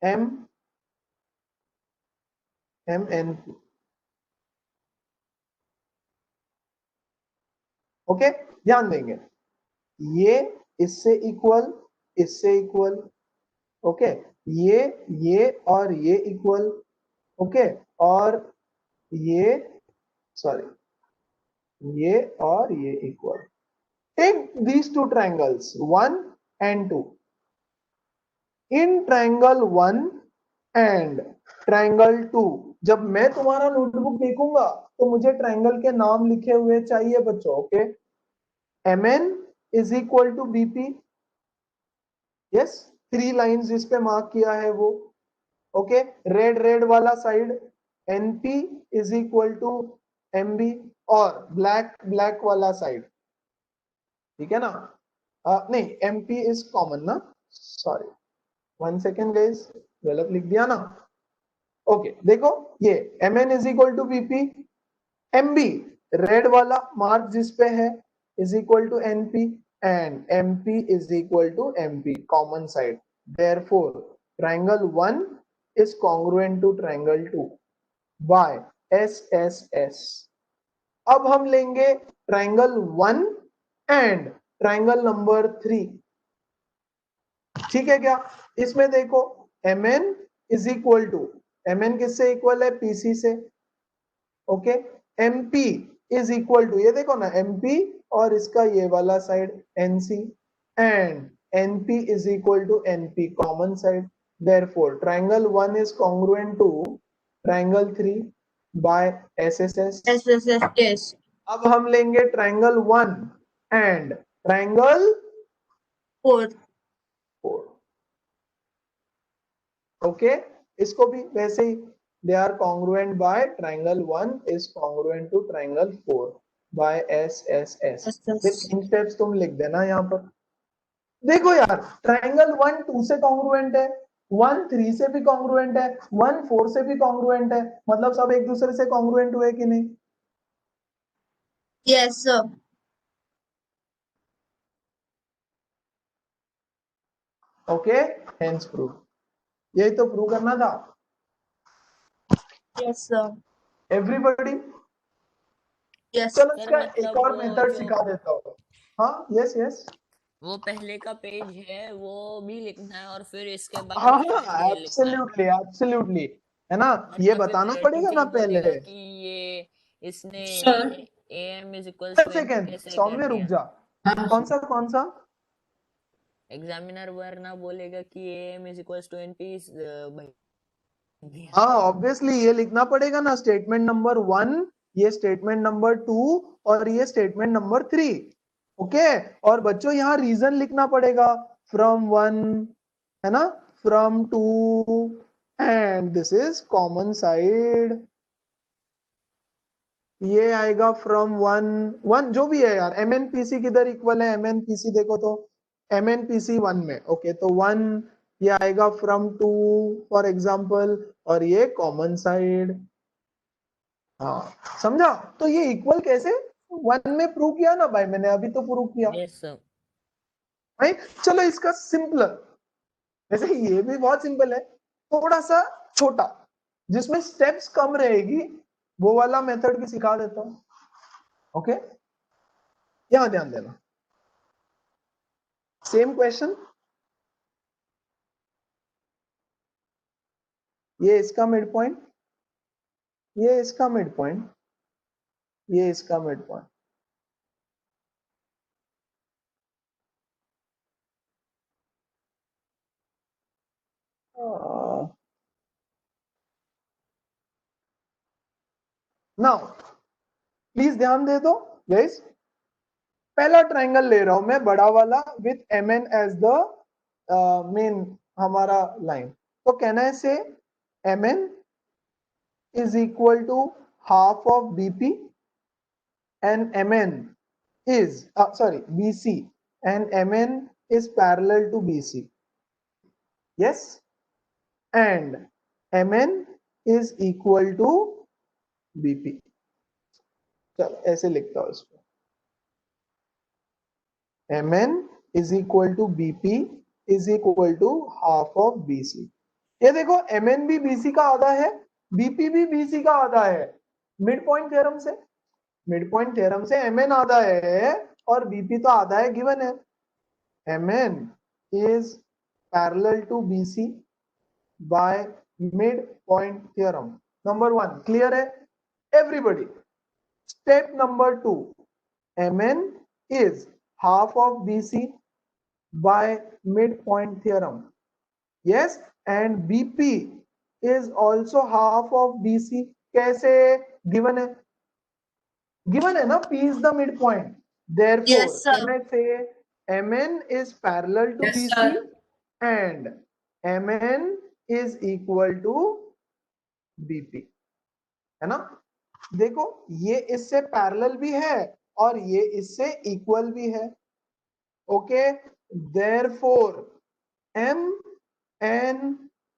M M N P, okay? ध्यान देंगे, ये इससे इक्वल, इससे इक्वल, ओके? ये और ये इक्वल, ओके? और ये, सॉरी, ये और ये equal. Take these two triangles 1 and 2. In triangle 1 and triangle 2, जब मैं तुम्हारा नोटबुक देखूंगा तो मुझे ट्रायंगल के नाम लिखे हुए चाहिए बच्चों, okay? MN is equal to BP, yes, 3 lines जिस पे मार्क किया है वो, ओके? रेड रेड वाला side NP is equal to MB, और ब्लैक ब्लैक वाला साइड, ठीक है ना? नहीं, MP इज कॉमन ना, सॉरी, 1 सेकेंड गाइस, गलत लिख दिया ना, ओके? देखो ये MN is equal to BP, MB red वाला मार्क जिस पे है is equal to NP, and MP is equal to MP, common side. Therefore, triangle 1 is congruent to triangle 2 by SSS. अब हम लेंगे ट्रायंगल 1 एंड ट्रायंगल नंबर 3, ठीक है क्या? इसमें देखो MN is equal to, MN किससे इक्वल है? PC से, okay? MP is equal to, ये देखो ना, MP और इसका ये वाला side NC, and NP is equal to NP, common side. Therefore triangle 1 is congruent to triangle 3 by SSS। SSS test. अब हम लेंगे ट्रायंगल 1 एंड ट्रायंगल 4. 4, ओके? इसको भी वैसे ही, they are congruent by triangle 1 is congruent to triangle 4 by S S S. ये 3 steps तुम लिख देना यहाँ पर। देखो यार, ट्राइंगल 1 2 से कॉन्ग्रुएंट है, 1 3 से भी कॉन्ग्रुएंट है, 1 4 से भी कॉन्ग्रुएंट है, मतलब सब एक दूसरे से कॉन्ग्रुएंट हुए कि नहीं? Yes sir. Okay, hence prove. यही तो प्रूव करना था। Yes sir. एवरीबॉडी, यस चलो सर इसका एक मतलब और मेथड जो सिखा देता हूँ। हाँ, यस यस, वो पहले का पेज है वो भी लिखना है और फिर इसके बाद हाँ चार्ट हाँ, भी लिखना है। एब्सोल्युटली एब्सोल्युटली, है ना, ये मतलब बताना फिर पड़ेगा टीचर ना पहले। बोलेगा कि ये इसने sir. AM is equals to NP second, कैसे कर सौम्य रुक दिया। जा। हाँ कौन सा कौन सा? एग्जामिनर वरना बोलेगा कि AM is equals to NP हाँ ऑब्वियसली ये लिखना पड़ेगा ना, स्टेटमेंट नंबर 1, ये स्टेटमेंट नंबर 2 और ये स्टेटमेंट नंबर 3। ओके, और बच्चों यहाँ रीजन लिखना पड़ेगा, फ्रॉम 1, है ना, from 2, and this is common side. ये आएगा फ्रॉम 1 1 जो भी है यार, MNPC किधर इक्वल है, MNPC देखो तो MNPC 1 में। ओके, तो 1 ये आएगा फ्रॉम 2 फॉर एग्जांपल, और ये कॉमन साइड। हाँ समझा? तो ये इक्वल कैसे 1 में प्रूव किया ना भाई मैंने, अभी तो प्रूव किया यस सर। भाई। चलो इसका सिंपलर, वैसे ये भी बहुत सिंपल है, थोड़ा सा छोटा जिसमें स्टेप्स कम रहेगी, वो वाला मेथड भी सिखा देता हूं। ओके, यहां ध्यान देना, सेम क्वेश्चन, ये इसका मिड पॉइंट, ये इसका मिड पॉइंट, ये इसका मिड पॉइंट। नाउ प्लीज ध्यान दे दो गाइस, पहला ट्राइंगल ले रहा हूं मैं बड़ा वाला with MN as the main हमारा लाइन, तो कहना है से MN is equal to half of BP and MN is BC, and MN is parallel to BC. Yes, and MN is equal to BP. चलो ऐसे लिखता हूं इसको, MN is equal to BP is equal to half of BC. ये देखो MN भी BC का आधा है, BP भी BC का आधा है, मिड पॉइंट थ्योरम से, मिड पॉइंट थ्योरम से MN आधा है और BP तो आधा है, गिवन है। MN is parallel to BC by mid point theorem. Number 1 clear है everybody? Step number 2, MN is half of BC by midpoint theorem. Yes, and BP is also half of BC. कैसे? Given है, given है ना, P is the midpoint. Therefore, Yes, sir. can I say MN is parallel to Yes, BC sir. and MN is equal to BP, है ना? देखो ये इससे parallel भी है और ये इससे इक्वल भी है। Okay, therefore MNPB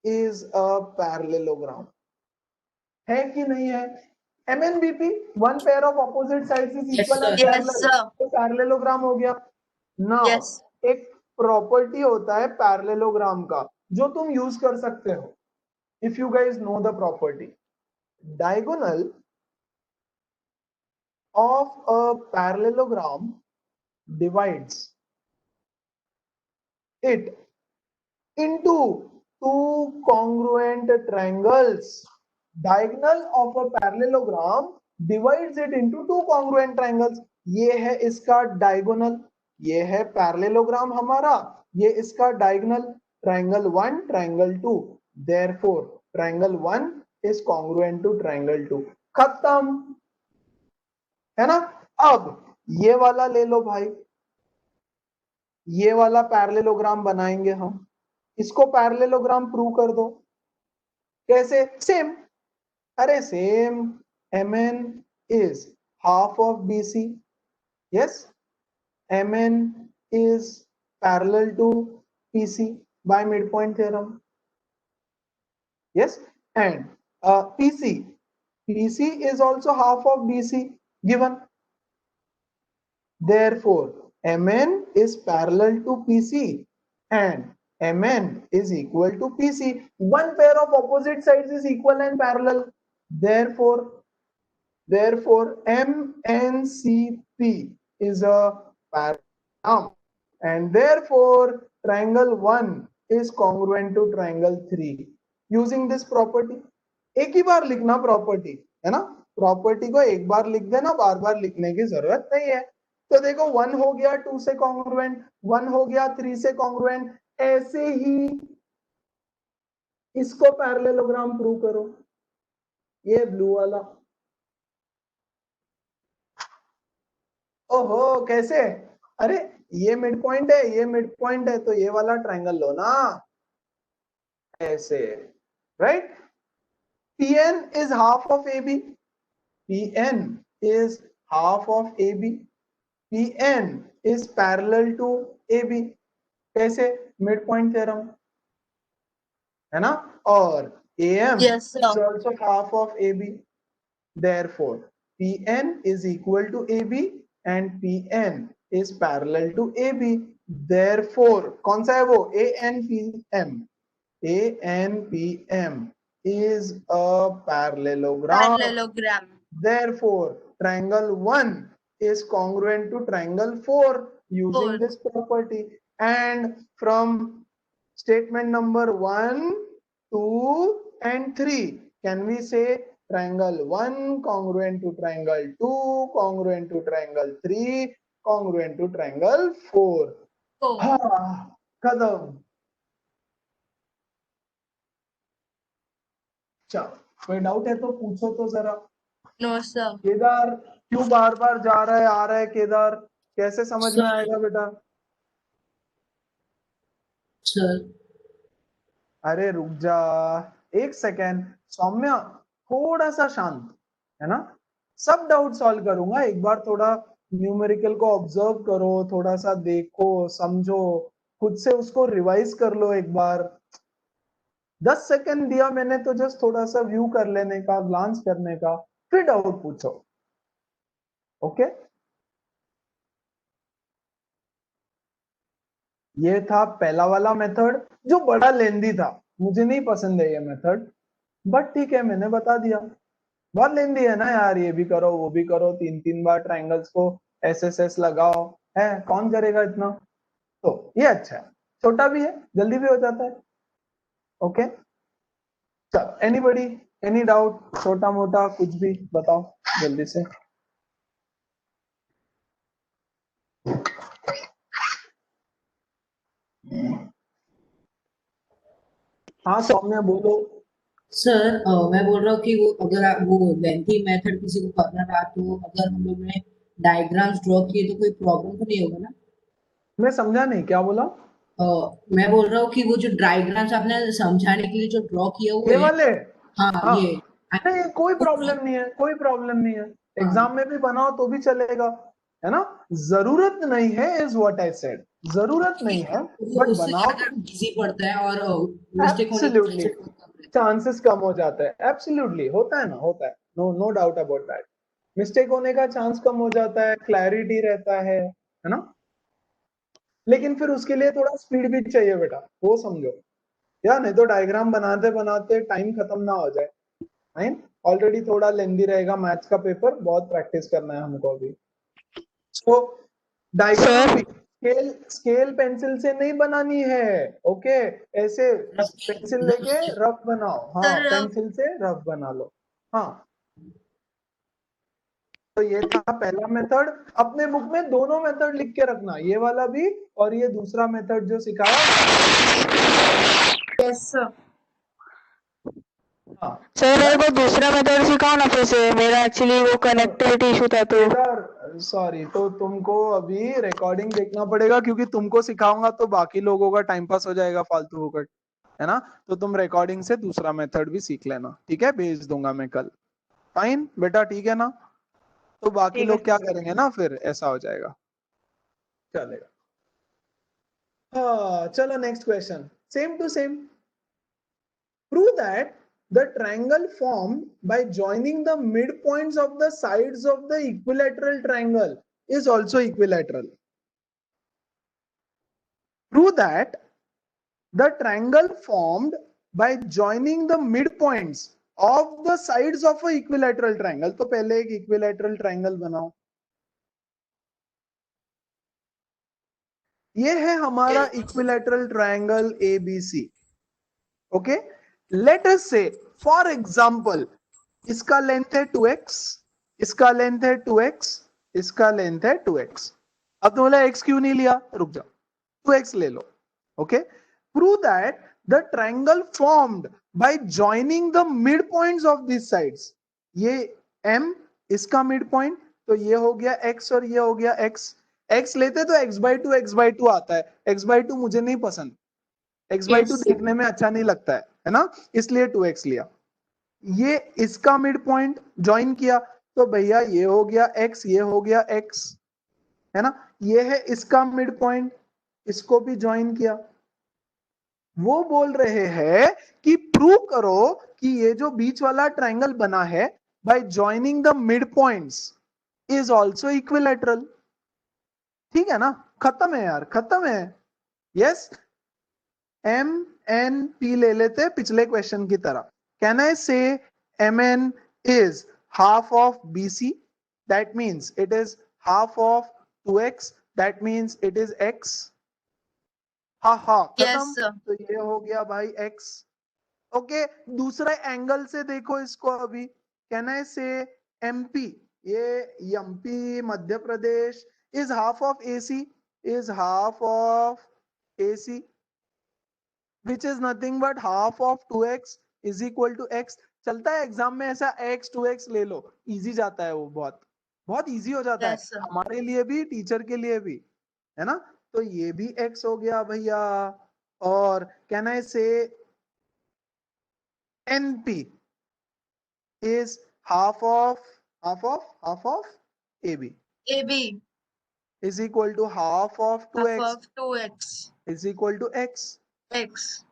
is a parallelogram, है कि नहीं है? MNBP, one pair of opposite sides is Yes, equal and sir. Yes, parallel, sir. तो पैरेललोग्राम हो गया। Now Yes. एक प्रॉपर्टी होता है पैरेललोग्राम का जो तुम यूज कर सकते हो, if you guys know the property, diagonal of a parallelogram divides it into two congruent triangles. Diagonal of a parallelogram divides it into two congruent triangles. ये है इसका diagonal, ये है parallelogram हमारा, ये इसका diagonal, triangle 1 triangle 2, therefore triangle 1 is congruent to triangle 2. खत्म, है ना? अब ये वाला ले लो भाई, ये वाला पैरेललोग्राम बनाएंगे हम, इसको पैरेललोग्राम प्रूव कर दो। कैसे? सेम, अरे same, MN is half of BC. Yes, MN is parallel to PC by midpoint theorem. Yes, and PC is also half of BC given. Therefore, MN is parallel to PC and MN is equal to PC. One pair of opposite sides is equal and parallel. Therefore, MNCP is a parallelogram, and therefore triangle 1 is congruent to triangle 3 using this property. एक ही बार लिखना property है ना, property को एक बार लिख देना, बार बार लिखने की जरूरत नहीं है. तो देखो 1 हो गया 2 से कॉन्ग्रुएंट, 1 हो गया 3 से कॉन्ग्रुएंट. ऐसे ही इसको पैरेललोग्राम प्रूव करो, ये ब्लू वाला. ओहो कैसे, अरे ये मिड पॉइंट है, ये मिड पॉइंट है, तो ये वाला ट्रायंगल लो ना ऐसे, right. PN is half of AB. PN is half of AB. PN is parallel to AB. कैसे, मिड पॉइंट थ्योरम है ना. और AM Yes, sir. is also half of AB. Therefore, PN is equal to AB and PN is parallel to AB. Therefore, कौन सा है वो, ANPM. ANPM is a parallelogram. Parallelogram. Therefore, triangle 1 is congruent to triangle 4 using this property. And from statement number 1, 2 and 3, can we say triangle 1 congruent to triangle 2, congruent to triangle 3, congruent to triangle 4. हाँ, खत्म. अच्छा, कोई doubt है तो पूछो तो जरा. No, sir. Kedar क्यों बार बार जा रहा है आ रहा है, केदार कैसे समझ में आएगा बेटा. सर अरे रुक जा एक सेकेंड, सौम्या थोड़ा सा शांत है ना. सब डाउट सॉल्व करूंगा, एक बार थोड़ा न्यूमेरिकल को ऑब्जर्व करो, थोड़ा सा देखो समझो, खुद से उसको रिवाइज कर लो एक बार. 10 सेकंड दिया मैंने तो जस्ट थोड़ा सा व्यू कर लेने का, ग्लांस करने का, फिर डाउट पूछो. ओके, ये था पहला वाला मेथड जो बड़ा लेंदी था, मुझे नहीं पसंद है ये मेथड, बट ठीक है मैंने बता दिया. बहुत लेंदी है ना यार, ये भी करो वो भी करो, 3-3 बार ट्रायंगल्स को एसएसएस लगाओ, है कौन करेगा इतना. तो ये अच्छा है, छोटा भी है, जल्दी भी हो जाता है. ओके, चलो एनीबॉडी एनी डाउट, छोटा मोटा कुछ भी बताओ जल्दी से. हाँ सौम्या बोलो. सर मैं बोल रहा हूँ कि वो अगर वो लेंथी मेथड किसी को करना रहा, तो अगर हम लोग ने डायग्राम्स ड्रॉ किए तो कोई प्रॉब्लम तो नहीं होगा ना. मैं समझा नहीं, क्या बोला. मैं बोल रहा हूँ कि वो जो डायग्राम्स आपने समझाने के लिए जो ड्रॉ किया वो ये वाले, हाँ, हाँ. ये नहीं कोई प्रॉब्लम नहीं है, कोई प्रॉब्लम नहीं है, एग्जाम में भी बनाओ तो भी चलेगा, है ना. जरूरत नहीं है इज व्हाट आई सेड, जरूरत नहीं है, बट बनाओ इजी पड़ता है और मिस्टेक होने एब्सोल्युटली चांसेस कम हो जाता है. एब्सोल्युटली होता है ना, होता है, no doubt about that. Mistake होने का चांस कम हो जाता है, क्लैरिटी रहता है ना. लेकिन फिर उसके लिए थोड़ा स्पीड भी चाहिए बेटा, वो समझो यार, नहीं तो डायग्राम बनाते बनाते टाइम खत्म ना हो जाए. फाइन, ऑलरेडी थोड़ा लेंदी रहेगा मैथ्स का पेपर, बहुत प्रैक्टिस करना है हमको अभी. सो डायग्राम स्केल पेंसिल से नहीं बनानी है. ओके, ऐसे पेंसिल लेके रफ बनाओ. हाँ, पेंसिल से रफ बना लो. हाँ, तो ये था पहला मेथड. अपने बुक में दोनों मेथड लिख के रखना, ये वाला भी और ये दूसरा मेथड जो सिखाया. Yes, sir. हाँ सर मेरे को दूसरा मेथड सिखाओ ना फिर से, मेरा एक्चुअली वो कनेक्टिविटी इशू था तो. सॉरी, तो तुमको अभी रिकॉर्डिंग देखना पड़ेगा, क्योंकि तुमको सिखाऊंगा तो बाकी लोगों का टाइम पास हो जाएगा फालतू होकर, है ना. तो तुम रिकॉर्डिंग से दूसरा मेथड भी सीख लेना, ठीक है, भेज दूंगा मैं कल. फाइन बेटा, ठीक है ना. तो बाकी ठीक है लोग क्या करेंगे ना, फिर ऐसा हो जाएगा। चलेगा। हाँ चलो next question, same to same. Prove that the triangle formed by joining the midpoints of the sides of the equilateral triangle is also equilateral. Prove that the triangle formed by joining the midpoints of the sides of a equilateral triangle. तो पहले एक equilateral triangle बनाओ। ये है हमारा equilateral triangle ABC। Okay, let us से for example इसका length है 2x, इसका लेंथ है 2x, इसका लेंथ है 2x। अब तो बोला x क्यों नहीं लिया, रुक जाओ, 2x ले लो। Okay, prove that the triangle formed by joining the mid points of this sides. ये m इसका मिड पॉइंट, तो ये हो गया x और ये हो गया x। x लेते तो x/2 आता है, x/2 मुझे नहीं पसंद, x/2 Yes, देखने में अच्छा नहीं लगता है ना, इसलिए 2x लिया। ये इसका मिड पॉइंट ज्वाइन किया, तो भैया ये हो गया x, ये हो गया x, है ना। ये है इसका मिड पॉइंट, इसको भी ज्वाइन किया। वो बोल रहे हैं कि प्रूव करो कि ये जो बीच वाला ट्रायंगल बना है by joining the mid points is also equilateral. ठीक है ना, खत्म है यार, खत्म है। यस, MNP ले लेते पिछले क्वेश्चन की तरह। कैन आई से MN is half of BC, that means it is half of 2x, that means it is x। हा हा, yes, खत्म। sir. तो ये हो गया भाई x। ओके, दूसरा एंगल से देखो इसको अभी। कैन आई से MP, ये MP Madhya Pradesh is half of AC, is half of AC, which is nothing but half of 2x is equal to x। चलता है एग्जाम में ऐसा, x 2x ले लो, इजी जाता है वो, बहुत बहुत इजी हो जाता है Yes, sir. हमारे लिए भी, टीचर के लिए भी, है ना। तो ये भी x हो गया भैया। और कैन आई से NP is half of AB AB, is equal to half of half 2x of 2x, is equal to x। x.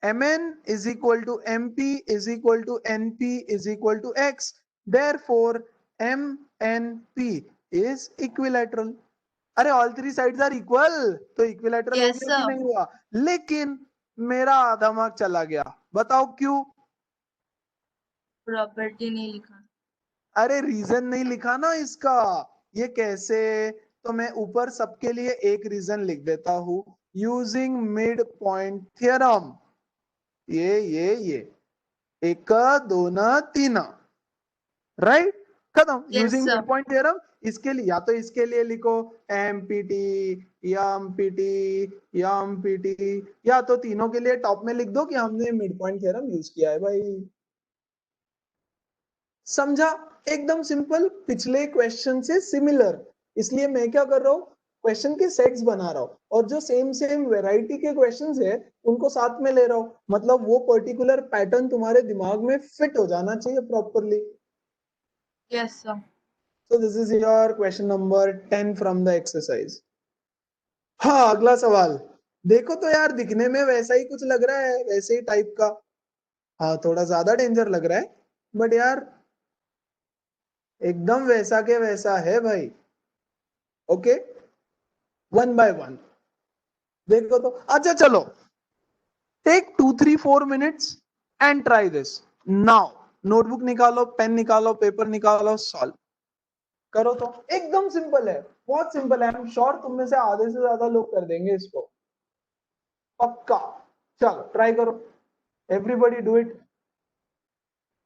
MN is equal to MP is equal to NP is equal to x, therefore MNP is equilateral। अरे all three sides are equal, तो equilateral हो Yes, गया कि sir. नहीं हुआ। लेकिन मेरा आधा मार्क चला गया, बताओ क्यों। प्रॉपर्टी नहीं लिखा। अरे रीजन नहीं लिखा ना इसका, ये कैसे, तो मैं ऊपर सबके लिए एक रीजन लिख देता हूं, यूजिंग मिड पॉइंट थियरम। ये एक दोन तीन, राइट, खत्म। Yes, using sir. Mid point theorem, इसके लिए या तो इसके लिए लिखो MPT या MPT या MPT, या तो तीनों के लिए टॉप में लिख दो कि हमने मिड पॉइंट थ्योरम यूज किया है भाई। समझा, एकदम सिंपल, पिछले क्वेश्चन से सिमिलर। इसलिए मैं क्या कर रहा हूँ, क्वेश्चन के सेट्स बना रहा हूँ, और जो सेम सेम वैरायटी के क्वेश्चंस है उनको साथ में ले रहा हूँ। मतलब वो पर्टिकुलर पैटर्न तुम्हारे दिमाग में फिट हो जाना चाहिए properly. Yes, sir. So this is your question number 10 from the exercise। हाँ, अगला सवाल देखो तो यार, दिखने में वैसा ही कुछ लग रहा है, वैसे ही टाइप का। हाँ, थोड़ा ज्यादा डेंजर लग रहा है, बट यार एकदम वैसा के वैसा है भाई। ओके, वन बाय वन देखो तो। अच्छा चलो, take 2-3-4 minutes and try this now. Notebook निकालो, पेन निकालो, पेपर निकालो, सॉल्व करो। तो एकदम सिंपल है, बहुत सिंपल है। आई एम श्योर तुम में से आधे से ज्यादा लोग कर देंगे इसको, पक्का। चलो ट्राई करो, एवरीबॉडी डू इट।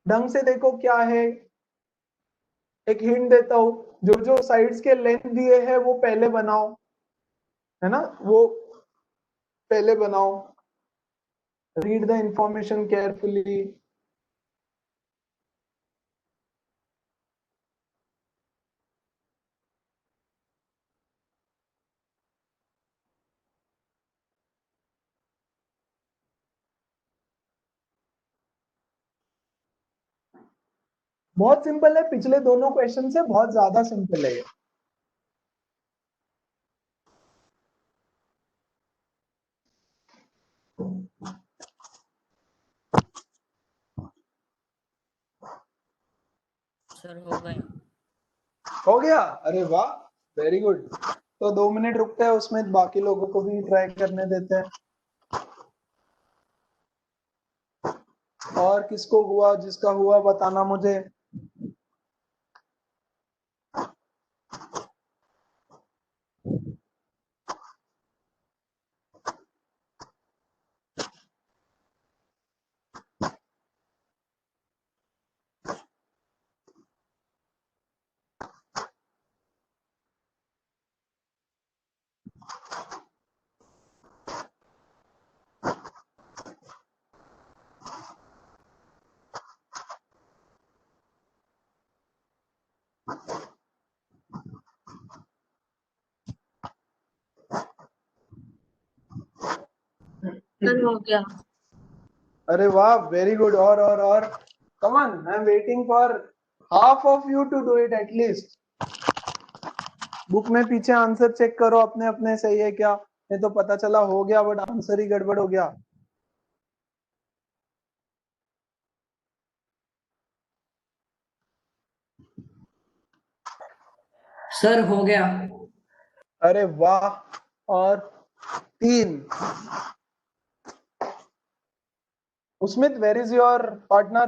ढंग से देखो क्या है। एक हिंट देता हूं, जो जो साइड्स के लेंथ दिए हैं वो पहले बनाओ, है ना, वो पहले बनाओ। Read the information carefully. बहुत सिंपल है, पिछले दोनों क्वेश्चन से बहुत ज्यादा सिंपल है ये। सर हो गया। हो गया, अरे वाह, वेरी गुड। तो 2 मिनट रुकते हैं, उसमें बाकी लोगों को भी ट्राई करने देते हैं। और किसको हुआ, जिसका हुआ बताना मुझे। सर हो गया। अरे वाह, वेरी गुड। और come on, I am waiting for half of you to do it at least. Book में पीछे आंसर चेक करो अपने अपने, सही है क्या? नहीं तो पता चला हो गया बट आंसर ही गड़बड़ हो गया। सर हो गया। अरे वाह। और 3। Usmit, where is your partner?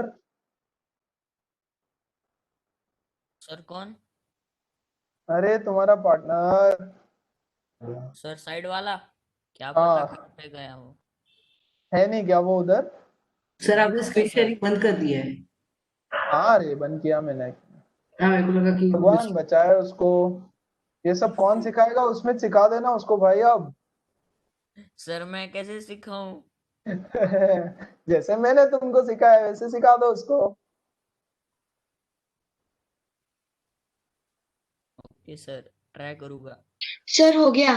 Sir कौन? अरे तुम्हारा पार्टनर। सर साइड वाला, क्या पता हाँ, कहाँ पे गया हो। है नहीं क्या वो उधर? सर आपने देखोगे स्क्रीन सर? शेयरिंग बंद कर दिया है। हाँ, अरे बंद किया मैंने। हाँ मेरे को लगा कि भगवान बचाए उसको। ये सब कौन सिखाएगा? उसमें सिखा देना उसको भाई अब। सर मैं कैसे सिखाऊं? जैसे मैंने तुमको सिखाया वैसे सिखा दो उसको। ओके सर, ट्राई करूंगा। सर हो गया।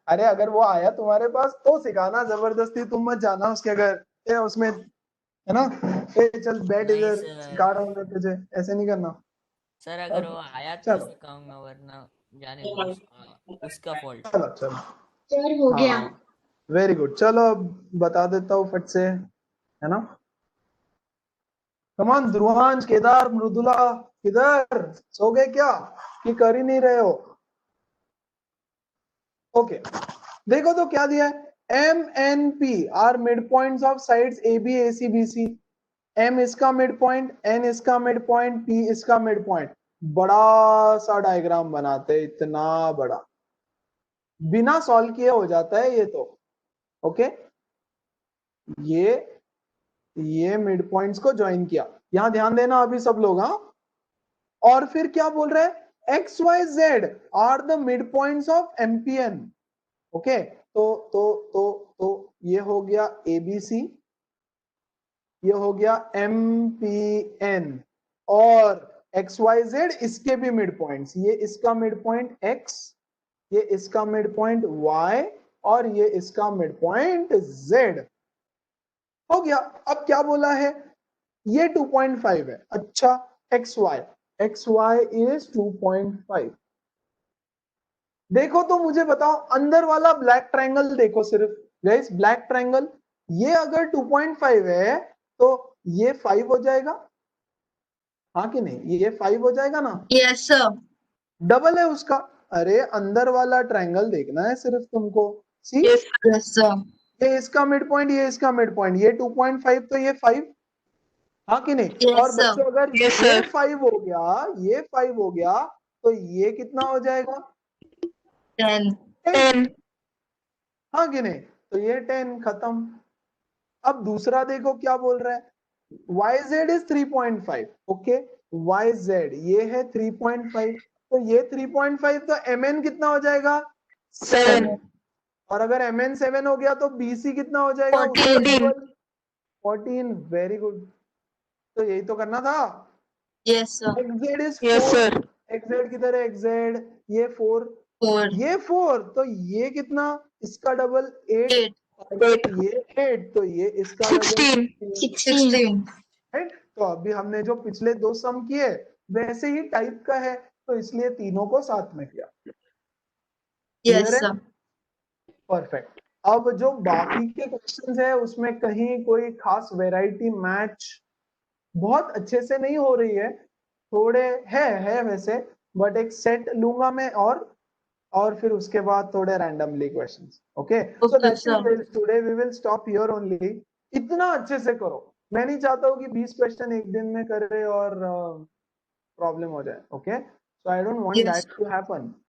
अरे अगर वो आया तुम्हारे पास तो सिखाना जबरदस्ती, तुम मत जाना उसके घर। ये उसमें है ना, ए चल बैठ नहीं इधर, सर। सिखा रहा हूँ मैं तुझे, ऐसे नहीं करना। सर अगर वो अब आया तो चलो सिखाऊंगा, वरना जाने दो, उसका फॉल्ट। चलो चलो। सर हो गया। हाँ, वेरी गुड। चलो अब बता देता हूँ फट से, है ना। कमान, ध्रुवांश, केदार, मृदुला, किधर सो गए क्या कि कर ही नहीं रहे हो? ओके, देखो तो क्या दिया है। M N P are mid points of sides A B A C B C. M इसका मिड पॉइंट, एन इसका मिड पॉइंट, पी इसका मिड पॉइंट। बड़ा सा डायग्राम बनाते, इतना बड़ा, बिना सॉल्व किए हो जाता है ये तो। ओके, ये मिड पॉइंट्स को ज्वाइन किया, यहां ध्यान देना अभी सब लोग। हाँ, और फिर क्या बोल रहे हैं, X Y Z are the mid points of MPN. Okay, तो ये हो गया एबीसी, ये हो गया एमपीएन, और एक्स वाई जेड इसके भी मिड पॉइंट्स, ये इसका मिड पॉइंट एक्स, ये इसका मिड पॉइंट वाई, और ये इसका मिड पॉइंट जेड। हो गया। अब क्या बोला है, ये 2.5 है। अच्छा, एक्स वाई इज 2.5। देखो तो मुझे बताओ, अंदर वाला ब्लैक ट्रायंगल देखो सिर्फ गाइस, ब्लैक ट्रायंगल, ये अगर 2.5 है तो ये 5 हो जाएगा, हाँ कि नहीं? ये 5 हो जाएगा ना, यस सर। डबल है उसका। अरे अंदर वाला ट्रायंगल देखना है सिर्फ तुमको। सी, यस सर। ये इसका मिड पॉइंट, ये इसका मिड पॉइंट, ये 2.5 तो ये 5, हाँ कि नहीं? और यस सर। बच्चों अगर Yes, ये sir. 5 हो गया, ये 5 हो गया, तो ये कितना हो जाएगा? 10। 10, 10. हाँ कि नहीं? तो ये 10 खत्म। अब दूसरा देखो क्या बोल रहा है, yz इज 3.5। ओके, yz ये है 3.5, तो ये 3.5 तो mn कितना हो जाएगा? 7। 7. और अगर mn 7 हो गया तो bc कितना हो जाएगा? 14. 14। Very good. तो यही तो करना था। Yes sir. xz is Yes, 4। sir. xz किधर है? xz ये 4, 4। ये 4, तो ये कितना? इसका डबल 8, 8। ये 8, तो ये इसका डबल 16. 16, 16। राइट? तो अभी हमने जो पिछले 2 सम किए वैसे ही टाइप का है, तो इसलिए तीनों को साथ में किया। Yes sir. परफेक्ट। अब जो बाकी के क्वेश्चंस है उसमें कहीं कोई खास वैरायटी मैच बहुत अच्छे से नहीं हो रही है, थोड़े है वैसे, बट एक सेट लूंगा मैं और फिर उसके बाद थोड़े randomly questions. Okay, so that's it, today we will stop here only. इतना अच्छे से करो, मैं नहीं चाहता हूँ कि 20 क्वेश्चन एक दिन में करे और प्रॉब्लम हो जाए। Okay, so I don't want that to happen.